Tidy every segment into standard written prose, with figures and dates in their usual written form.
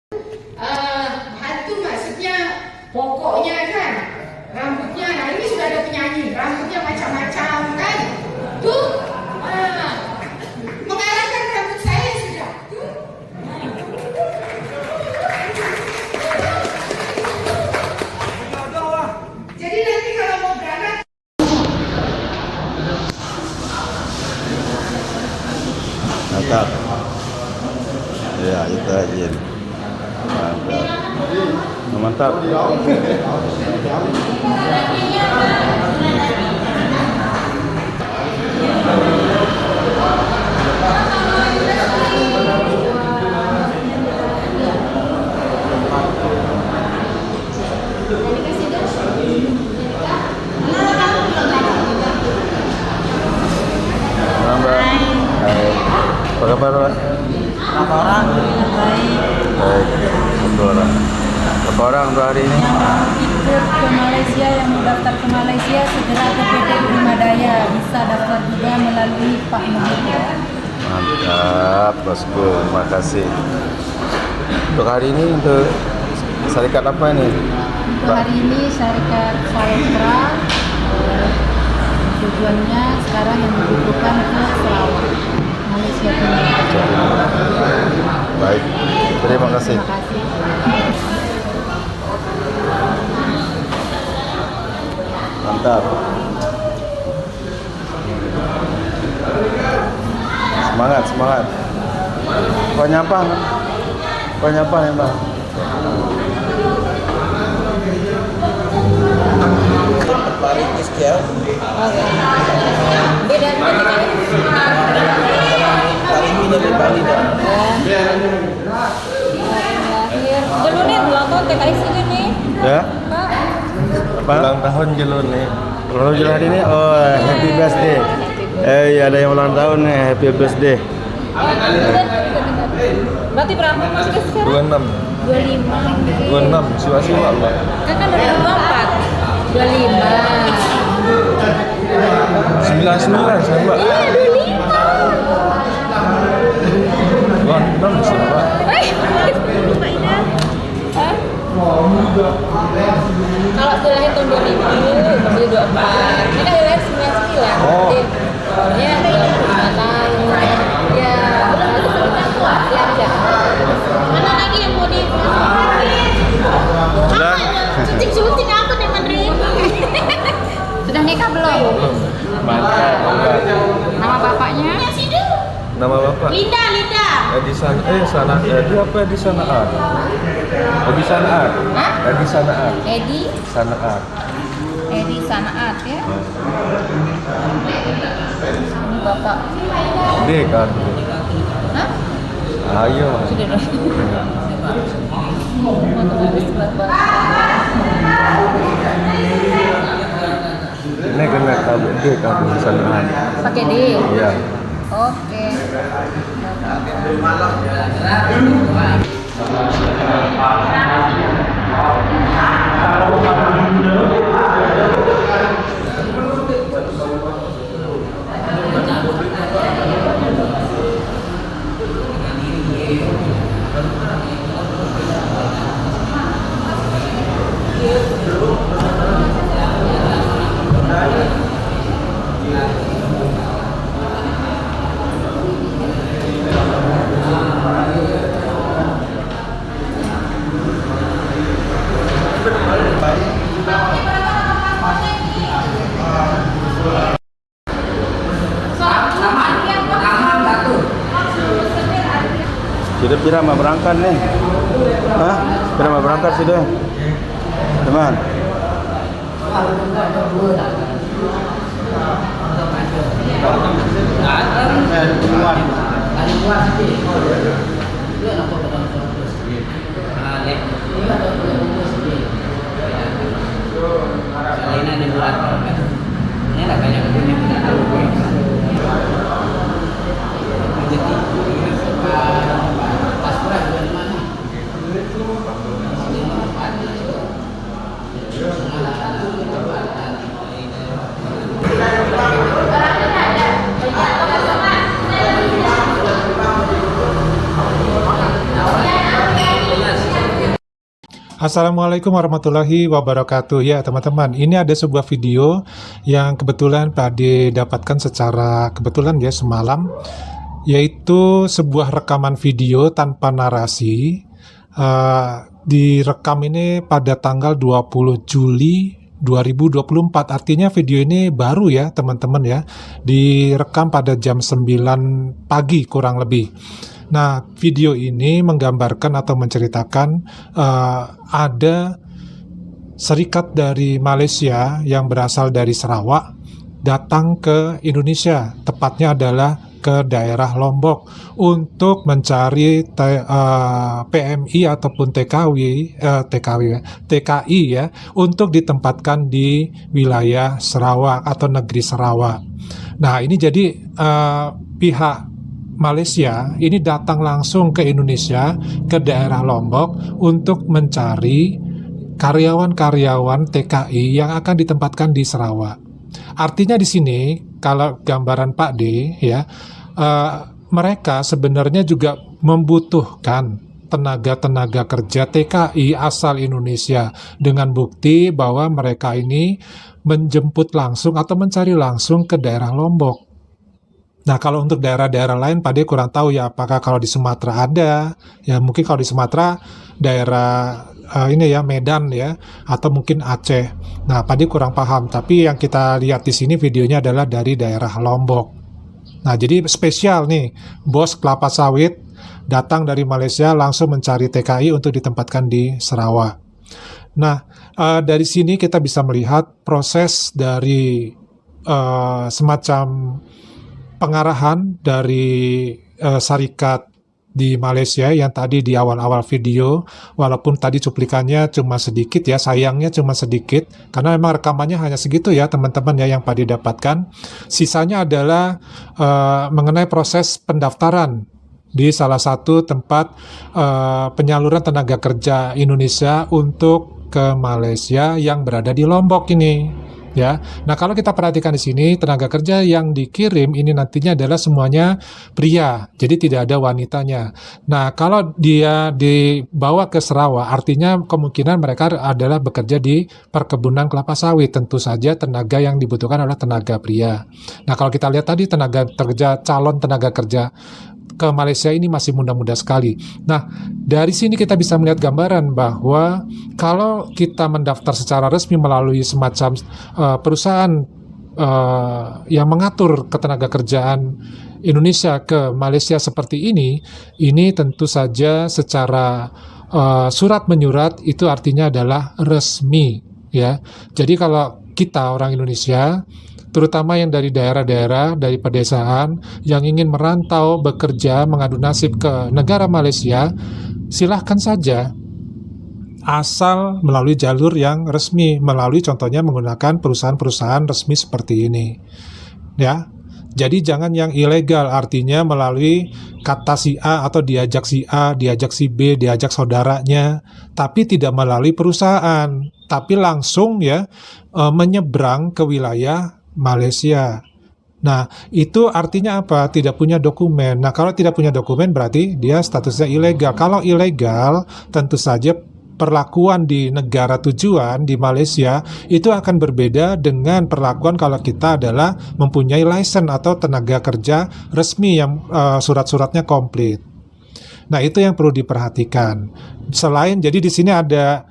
Hantu maksudnya pokoknya kan rambutnya, nah ini sudah ada penyanyi, rambutnya macam-macam kan, tuh mengalahkan rambut saya sudah. Jadi nanti kalau mau berangkat mantap ya, itu aja mantap. Apa kabar, Pak? Berapa orang? Baik, satu orang. Berapa orang untuk hari ini? Ikut ke Malaysia, yang mau daftar ke Malaysia segera ke PT Prima Daya, bisa daftar juga melalui Pak Muhyiddin. Mantap, bosku, terima kasih. Untuk hari ini untuk syarikat apa ini? Untuk hari ini syarikat Sawitra, tujuannya sekarang yang dibutuhkan ke Sarawak, Malaysia Timur. Baik, terima kasih. Terima kasih. Mantap. Semangat, semangat. Kau nyampah, ya, Mbak? Paritis ya. Beda Hari ini dari Bali dah. Dulu nih ulang tahun TKI sini nih. Ya? Pak. Apa? Ulang tahun Jelun nih. Ulang tahun hari ini, oh happy birthday. Iya, ada yang ulang tahun nih, happy birthday. Berarti berapa masuknya sekarang? 26. 25. 26 siwa-siwa, Mbak. Kakak 2024. 25. 99 saya, Mbak. Iya, 25. 26 sih, Mbak. Lupa Ida. Hah? Kalau aku lahir tahun 2000, masih 24. Ini kan lahir 99. Oh. Ya, 25 tahun. Ya, ya aja. Mana lagi yang mau di Sudah? syuting apa nih Menteri? Sudah nikah belum? Mantap, Mbak. Nama bapaknya? Nama Bapak? Linda. Di sana di apa di sana A? Di sana A. Hah? Di sana A. Edi Sanaat ya. Ini bapak. D kan. Hah? Ayo. Sudah dong. Ini kena kabel D kan di sana A. Pakai D. Iya. Oke. Sudah pira mau berangkat nih? Hah? Pira mau berangkat sudah? Teman? Assalamualaikum warahmatullahi wabarakatuh. Ya teman-teman, ini ada sebuah video yang kebetulan Pak Ade dapatkan secara kebetulan ya semalam, yaitu sebuah rekaman video tanpa narasi. Direkam ini pada tanggal 20 Juli 2024. Artinya video ini baru ya teman-teman ya, direkam pada jam 9 pagi kurang lebih. Nah, video ini menggambarkan atau menceritakan ada serikat dari Malaysia yang berasal dari Sarawak datang ke Indonesia, tepatnya adalah ke daerah Lombok untuk mencari PMI ataupun TKI ya, untuk ditempatkan di wilayah Sarawak atau negeri Sarawak. Nah, ini jadi pihak Malaysia ini datang langsung ke Indonesia, ke daerah Lombok untuk mencari karyawan-karyawan TKI yang akan ditempatkan di Sarawak. Artinya di sini kalau gambaran Pak D ya, mereka sebenarnya juga membutuhkan tenaga kerja TKI asal Indonesia dengan bukti bahwa mereka ini menjemput langsung atau mencari langsung ke daerah Lombok. Nah, kalau untuk daerah-daerah lain, Pak D kurang tahu ya, apakah kalau di Sumatera ada, ya mungkin kalau di Sumatera daerah ini ya Medan ya, atau mungkin Aceh. Nah, Pak D kurang paham, tapi yang kita lihat di sini videonya adalah dari daerah Lombok. Nah, jadi spesial nih, bos kelapa sawit datang dari Malaysia langsung mencari TKI untuk ditempatkan di Sarawak. Nah, dari sini kita bisa melihat proses dari semacam pengarahan dari syarikat di Malaysia yang tadi di awal-awal video, walaupun tadi cuplikannya cuma sedikit ya, sayangnya cuma sedikit, karena memang rekamannya hanya segitu ya teman-teman ya yang Pak didapatkan. Sisanya adalah mengenai proses pendaftaran di salah satu tempat penyaluran tenaga kerja Indonesia untuk ke Malaysia yang berada di Lombok ini. Ya, nah kalau kita perhatikan di sini tenaga kerja yang dikirim ini nantinya adalah semuanya pria, jadi tidak ada wanitanya. Nah kalau dia dibawa ke Sarawak, artinya kemungkinan mereka adalah bekerja di perkebunan kelapa sawit. Tentu saja tenaga yang dibutuhkan adalah tenaga pria. Nah kalau kita lihat tadi calon tenaga kerja ke Malaysia ini masih muda-muda sekali. Nah, dari sini kita bisa melihat gambaran bahwa kalau kita mendaftar secara resmi melalui semacam perusahaan yang mengatur ketenaga kerjaan Indonesia ke Malaysia seperti ini tentu saja secara surat menyurat itu artinya adalah resmi ya. Jadi kalau kita orang Indonesia, terutama yang dari daerah-daerah, dari pedesaan, yang ingin merantau, bekerja, mengadu nasib ke negara Malaysia, silahkan saja, asal melalui jalur yang resmi, melalui contohnya menggunakan perusahaan-perusahaan resmi seperti ini. Ya, jadi jangan yang ilegal, artinya melalui kata si A atau diajak si A, diajak si B, diajak saudaranya, tapi tidak melalui perusahaan, tapi langsung ya menyeberang ke wilayah Malaysia. Nah, itu artinya apa? Tidak punya dokumen. Nah, kalau tidak punya dokumen berarti dia statusnya ilegal. Kalau ilegal, tentu saja perlakuan di negara tujuan di Malaysia itu akan berbeda dengan perlakuan kalau kita adalah mempunyai license atau tenaga kerja resmi yang surat-suratnya komplit. Nah, itu yang perlu diperhatikan. Selain, jadi di sini ada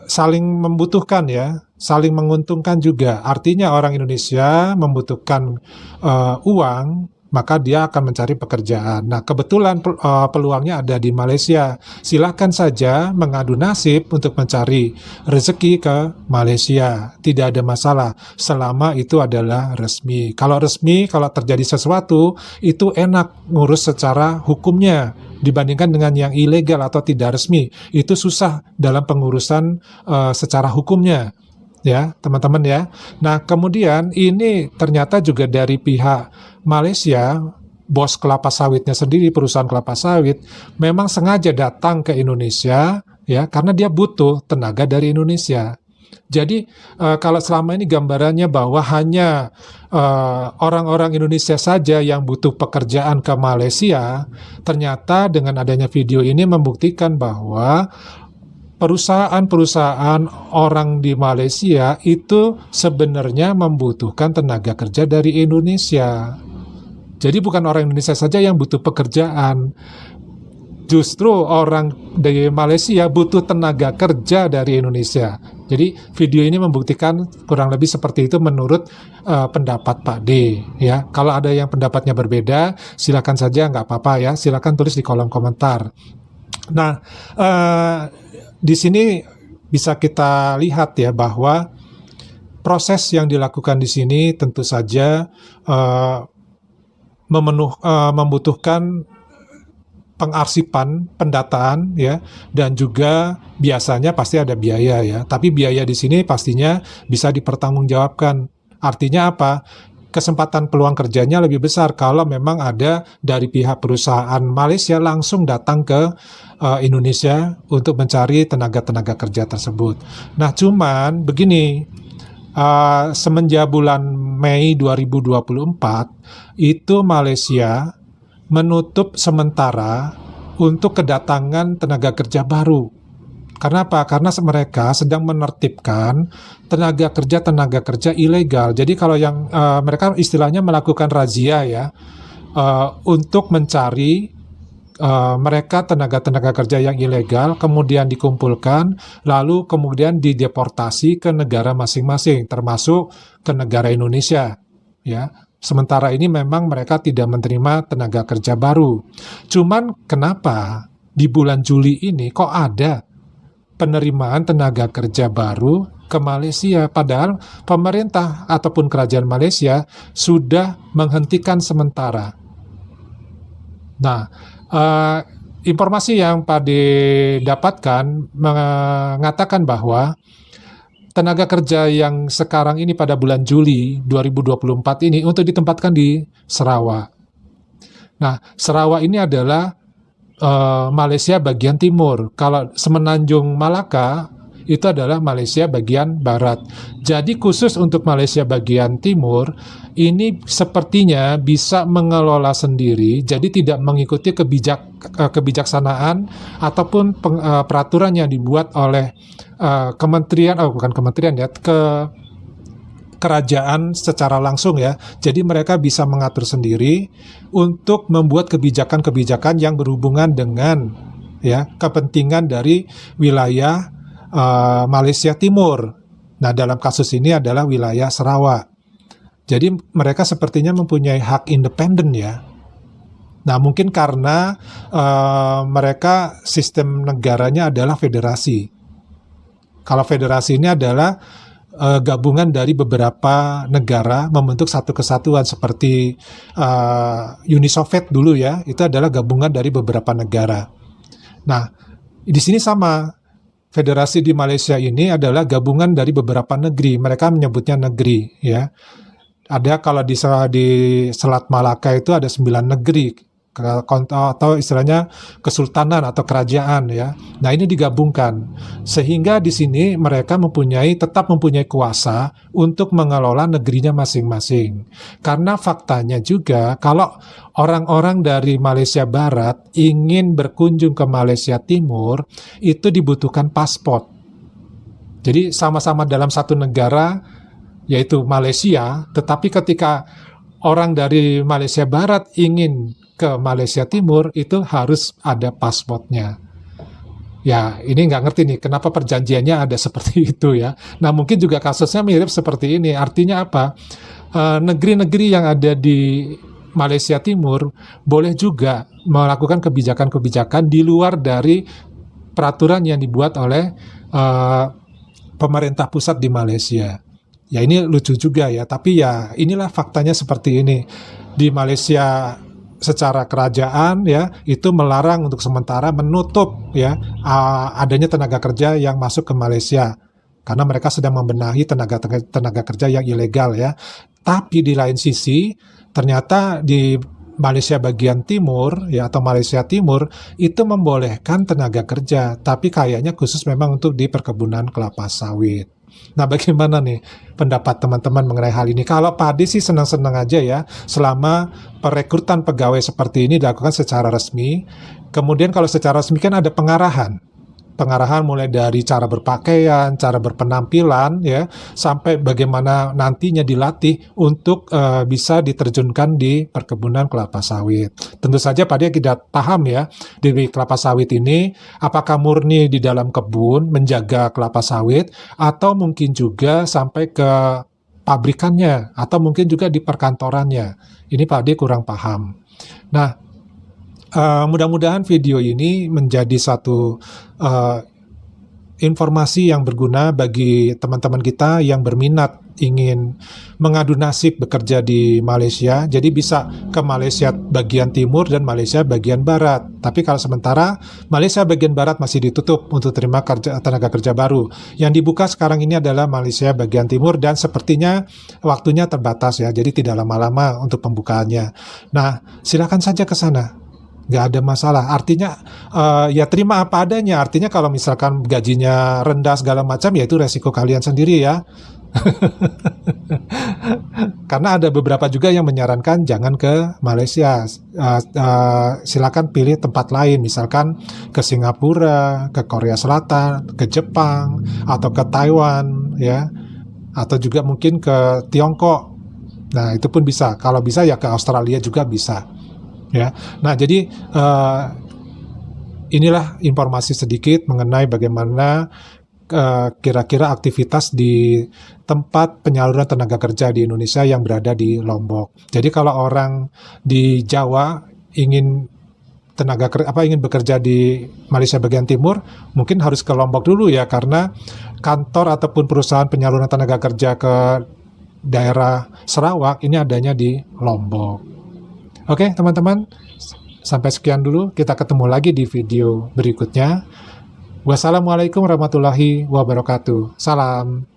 saling membutuhkan ya, saling menguntungkan juga. Artinya orang Indonesia membutuhkan uang, maka dia akan mencari pekerjaan. Nah, kebetulan peluangnya ada di Malaysia. Silakan saja mengadu nasib untuk mencari rezeki ke Malaysia. Tidak ada masalah selama itu adalah resmi. Kalau resmi, kalau terjadi sesuatu, itu enak ngurus secara hukumnya dibandingkan dengan yang ilegal atau tidak resmi. Itu susah dalam pengurusan secara hukumnya. Ya, teman-teman ya. Nah, kemudian ini ternyata juga dari pihak Malaysia, bos kelapa sawitnya sendiri, perusahaan kelapa sawit, memang sengaja datang ke Indonesia ya, karena dia butuh tenaga dari Indonesia. Jadi kalau selama ini gambarannya bahwa hanya orang-orang Indonesia saja yang butuh pekerjaan ke Malaysia, ternyata dengan adanya video ini membuktikan bahwa perusahaan-perusahaan orang di Malaysia itu sebenarnya membutuhkan tenaga kerja dari Indonesia. Jadi bukan orang Indonesia saja yang butuh pekerjaan. Justru orang dari Malaysia butuh tenaga kerja dari Indonesia. Jadi video ini membuktikan kurang lebih seperti itu menurut pendapat Pak D. Ya, kalau ada yang pendapatnya berbeda, silakan saja, nggak apa-apa ya. Silakan tulis di kolom komentar. Nah, di sini bisa kita lihat ya bahwa proses yang dilakukan di sini tentu saja membutuhkan pengarsipan, pendataan ya, dan juga biasanya pasti ada biaya ya. Tapi biaya di sini pastinya bisa dipertanggungjawabkan. Artinya apa? Kesempatan peluang kerjanya lebih besar kalau memang ada dari pihak perusahaan Malaysia langsung datang ke Indonesia untuk mencari tenaga-tenaga kerja tersebut. Nah, cuman begini, semenjak bulan Mei 2024 itu Malaysia menutup sementara untuk kedatangan tenaga kerja baru. Karena apa? Karena mereka sedang menertibkan tenaga kerja ilegal. Jadi kalau yang mereka istilahnya melakukan razia ya, untuk mencari mereka tenaga kerja yang ilegal, kemudian dikumpulkan, lalu kemudian dideportasi ke negara masing-masing, termasuk ke negara Indonesia. Ya, sementara ini memang mereka tidak menerima tenaga kerja baru. Cuman kenapa di bulan Juli ini kok ada penerimaan tenaga kerja baru ke Malaysia, padahal pemerintah ataupun kerajaan Malaysia sudah menghentikan sementara. Nah, informasi yang Pak dapatkan mengatakan bahwa tenaga kerja yang sekarang ini pada bulan Juli 2024 ini untuk ditempatkan di Sarawak. Nah, Sarawak ini adalah Malaysia bagian timur. Kalau Semenanjung Malaka itu adalah Malaysia bagian barat. Jadi khusus untuk Malaysia bagian timur ini sepertinya bisa mengelola sendiri. Jadi tidak mengikuti kebijaksanaan ataupun peraturan yang dibuat oleh kerajaan secara langsung ya. Jadi mereka bisa mengatur sendiri untuk membuat kebijakan-kebijakan yang berhubungan dengan ya kepentingan dari wilayah Malaysia Timur. Nah, dalam kasus ini adalah wilayah Sarawak. Jadi mereka sepertinya mempunyai hak independen ya. Nah, mungkin karena mereka sistem negaranya adalah federasi. Kalau federasi ini adalah gabungan dari beberapa negara membentuk satu kesatuan seperti Uni Soviet dulu ya, itu adalah gabungan dari beberapa negara. Nah, di sini sama, federasi di Malaysia ini adalah gabungan dari beberapa negeri, mereka menyebutnya negeri ya. Ada kalau di Selat Malaka itu ada 9 negeri atau istilahnya kesultanan atau kerajaan ya. Nah, ini digabungkan sehingga di sini mereka tetap mempunyai kuasa untuk mengelola negerinya masing-masing. Karena faktanya juga kalau orang-orang dari Malaysia Barat ingin berkunjung ke Malaysia Timur itu dibutuhkan paspor. Jadi sama-sama dalam satu negara yaitu Malaysia, tetapi ketika orang dari Malaysia Barat ingin ke Malaysia Timur itu harus ada paspornya. Ya, ini nggak ngerti nih kenapa perjanjiannya ada seperti itu ya. Nah, mungkin juga kasusnya mirip seperti ini. Artinya apa? Negeri-negeri yang ada di Malaysia Timur boleh juga melakukan kebijakan-kebijakan di luar dari peraturan yang dibuat oleh pemerintah pusat di Malaysia. Ya, ini lucu juga ya, tapi ya inilah faktanya seperti ini. Di Malaysia secara kerajaan ya itu melarang untuk sementara menutup ya adanya tenaga kerja yang masuk ke Malaysia karena mereka sedang membenahi tenaga kerja yang ilegal ya. Tapi di lain sisi ternyata di Malaysia bagian timur ya atau Malaysia Timur itu membolehkan tenaga kerja, tapi kayaknya khusus memang untuk di perkebunan kelapa sawit. Nah, bagaimana nih pendapat teman-teman mengenai hal ini? Kalau Pak Ade sih senang-senang aja ya, selama perekrutan pegawai seperti ini dilakukan secara resmi. Kemudian kalau secara resmi kan ada pengarahan. pengarahan mulai dari cara berpakaian, cara berpenampilan ya, sampai bagaimana nantinya dilatih untuk bisa diterjunkan di perkebunan kelapa sawit. Tentu saja Pak Dia tidak paham ya di kelapa sawit ini apakah murni di dalam kebun menjaga kelapa sawit atau mungkin juga sampai ke pabrikannya atau mungkin juga di perkantorannya. Ini Pak Dia kurang paham. Nah, mudah-mudahan video ini menjadi satu informasi yang berguna bagi teman-teman kita yang berminat ingin mengadu nasib bekerja di Malaysia. Jadi bisa ke Malaysia bagian timur dan Malaysia bagian barat. Tapi kalau sementara Malaysia bagian barat masih ditutup untuk terima tenaga kerja baru. Yang dibuka sekarang ini adalah Malaysia bagian timur dan sepertinya waktunya terbatas ya. Jadi tidak lama-lama untuk pembukaannya. Nah, silakan saja ke sana. Nggak ada masalah. Artinya ya terima apa adanya. Artinya kalau misalkan gajinya rendah segala macam ya itu resiko kalian sendiri ya. Karena ada beberapa juga yang menyarankan jangan ke Malaysia. Silakan pilih tempat lain, misalkan ke Singapura, ke Korea Selatan, ke Jepang, atau ke Taiwan ya, atau juga mungkin ke Tiongkok. Nah itu pun bisa. Kalau bisa ya ke Australia juga bisa. Ya, nah jadi inilah informasi sedikit mengenai bagaimana kira-kira aktivitas di tempat penyaluran tenaga kerja di Indonesia yang berada di Lombok. Jadi kalau orang di Jawa ingin ingin bekerja di Malaysia bagian timur, mungkin harus ke Lombok dulu ya, karena kantor ataupun perusahaan penyaluran tenaga kerja ke daerah Sarawak ini adanya di Lombok. Oke teman-teman, sampai sekian dulu, kita ketemu lagi di video berikutnya. Wassalamualaikum warahmatullahi wabarakatuh. Salam.